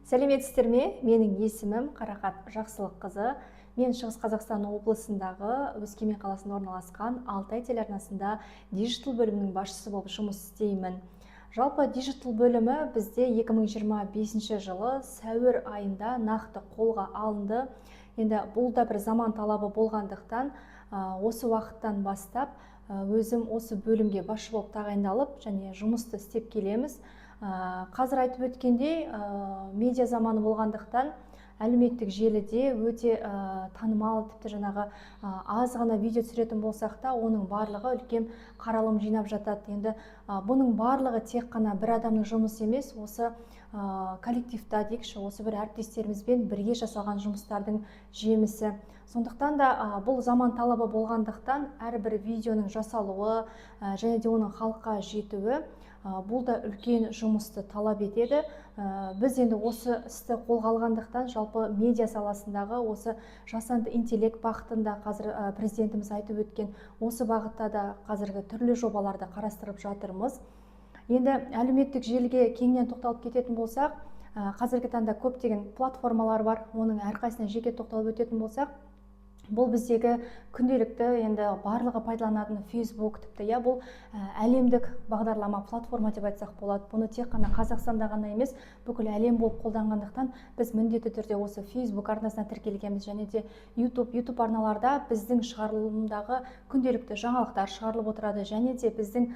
Сәлеметсіздер ме? Менің есімім Қарақат Жақсылыққызы. Мен Шығыс Қазақстан облысындағы Өскемен қаласында орналасқан Алтай телеарнасында диджитал бөлімінің басшысы болып жұмыс істеймін. Жалпы диджитал бөлімі бізде 2025 жылы сәуір айында нақты қолға алынды. Енді бұл да бір заман талабы болғандықтан, осы уақыттан бастап өзім осы бөлімге басшы болып тағайындалып, және жұмысты істеп келеміз. Қазір айтып өткендей, медиа заманы болғандықтан әлеуметтік желіде өте танымал, тіпті жаңағы аз ғана видео түсіретін болсақ та, оның барлығы үлкен қаралым жинап жатады. Енді бұның барлығы тек қана бір адамның жұмысы емес, осы коллективта дейікші, осы бір әріптестерімізбен бірге жасалған жұмыстардың жемісі. Сондықтан да бұл заман талабы болғандықтан әрбір видеоның жасалуы және де оның халыққа жетуі бұл да үлкен жұмысты талап етеді. Біз енді осы істі қолға алғандықтан жалпы медиа саласындағы осы жасанды интеллект бағытында қазір президентіміз айтып өткен осы бағытта да қазіргі түрлі жобаларды қарастырып жатырмыз. Енді әлеуметтік желіге кеңінен тоқталып кететін болсақ, қазіргі таңда көптеген платформалар бар, оның әрқайсысына жеке тоқталып өтетін болсақ, бұл біздегі күнделікті енді барлығы пайдаланатын Facebook, тіпті бұл әлемдік бағдарлама платформа деп айтсақ болады. Бұны тек қана Қазақстанда ғана емес, бүкіл әлем болып қолданғандықтан біз міндетті түрде осы Facebook арнасына тіркелгенбіз, және де YouTube арналарда біздің шығарылымдағы күнделікті жаңалықтар шығарылып отырады, және де біздің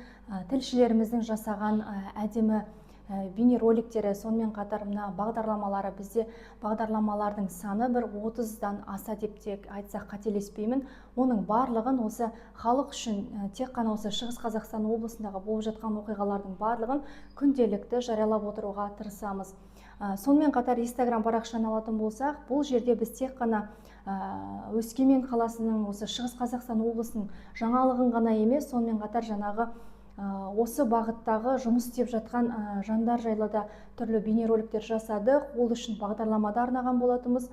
тілшілеріміздің жасаған әдемі бейнероликтері, сонымен қатар мына бағдарламалары, бізде бағдарламалардың саны бір 30-дан аса деп те айтсақ қателеспеймін. Оның барлығын осы халық үшін тек қана осы Шығыс Қазақстан облысындағы болып жатқан оқиғалардың барлығын күнделікті жариялап отыруға тырысамыз. Сонымен қатар Instagram парақшаны алатын болсақ, бұл жерде біз тек қана Өскемен қаласының, осы Шығыс Қазақстан облысының жаңалығын ғана емес, сонымен қатар жаңағы осы бағыттағы жұмыс істеп жатқан жандар жайлы да түрлі бейнероликтер жасадық, ол үшін бағдарламада арнаған болатынбыз.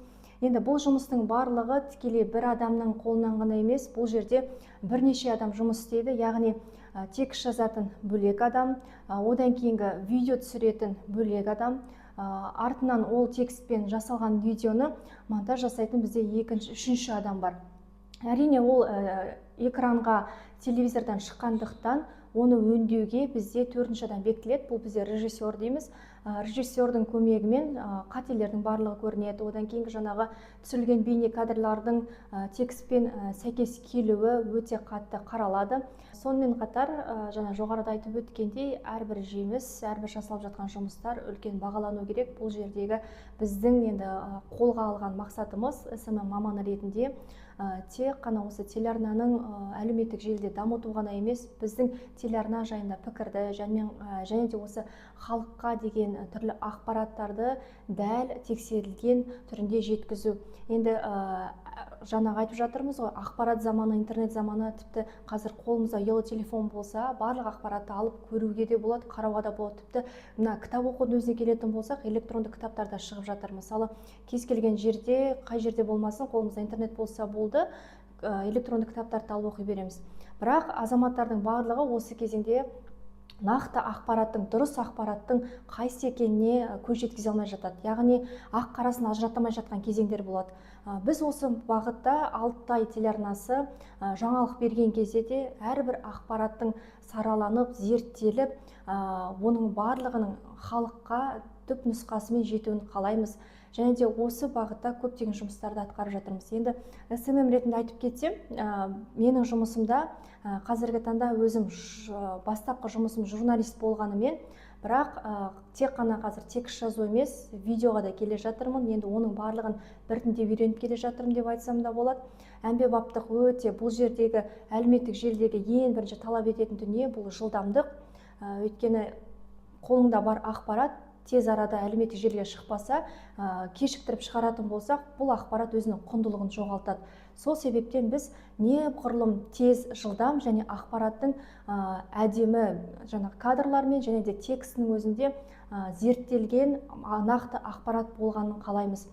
Енді бұл жұмыстың барлығы тікелей бір адамның қолынан ғана емес, бұл жерде бірнеше адам жұмыс істейді, яғни текст жазатын бөлек адам, одан кейінгі видео түсіретін бөлек адам, артынан ол текстпен жасалған видеоны монтаж жасайтын бізде екінші, үшінші адам бар. Әрине ол экранға телевизордан шыққандықтан оны өңдеуге бізде төртінші адам бекітіледі. Бұл бізде режиссер дейміз. Режиссердің көмегімен қателердің барлығы көрінеді. Одан кейінгі жаңағы түсірілген бейне кадрлардың текстпен сәйкес келуі өте қатты қаралады. Сонымен қатар жаңа жоғарыда айтып өткендей, әрбір жеміс, әрбір жасалып жатқан жұмыстар үлкен бағалану керек. Бұл жердегі біздің енді қолға алған мақсатымыз СММ маманы ретінде тек қана осы телеарнаның әлеуметтік желіде дамыту ғана емес, біздің телеарна жайында пікірді және де осы халыққа деген түрлі ақпараттарды дәл тексерілген түрінде жеткізу. Енді жаңағы айтып жатырмыз ғой, ақпарат заманы, интернет заманы, тіпті қазір қолымызда ұялы телефон болса, барлық ақпаратты алып көруге де болады, қарауға да болады. Тіпті мына кітап оқудың өзіне келетін болсақ, электронды кітаптар да шығып жатыр. Мысалы, кез келген жерде, қай жерде болмасын, қолымызда интернет болса болды, электронды кітаптарды алып оқи береміз. Бірақ азаматтардың барлығы осы кезеңде нақты ақпараттың, дұрыс ақпараттың қайсы екеніне көз жеткізе алмай жатады. Яғни ақ қарасын ажыратамай жатқан кезеңдер болады. Біз осы бағытта Алтай телеарнасы жаңалық берген кезде де әрбір ақпараттың сараланып, зерттеліп, оның барлығының халыққа түп нұсқасымен жетуін қалаймыз. Және де осы бағытта көптеген жұмыстарды атқарып жатырмыз. Енді СММ ретінде айтып кетсем, менің жұмысымда қазіргі таңда өзім бастапқы жұмысым журналист болғанымен, бірақ тек қана қазір текст жазу емес, видеоға да келе жатырмын. Енді оның барлығын біртіндеп үйреніп келе жатырмын деп айтсам да болады. Әмбебаптық өте, бұл жердегі әлеуметтік желідегі ең бірінші талап ететін дүние бұл жылдамдық. Өйткені қолыңда бар ақпарат тез арада әлеуметтік желіге шықпаса, кешіктіріп шығаратын болсақ, бұл ақпарат өзінің құндылығын жоғалтады. Сол себептен біз неғұрлым тез, жылдам және ақпараттың әдемі кадрлармен және де текстінің өзінде зерттелген нақты ақпарат болғанын қалаймыз.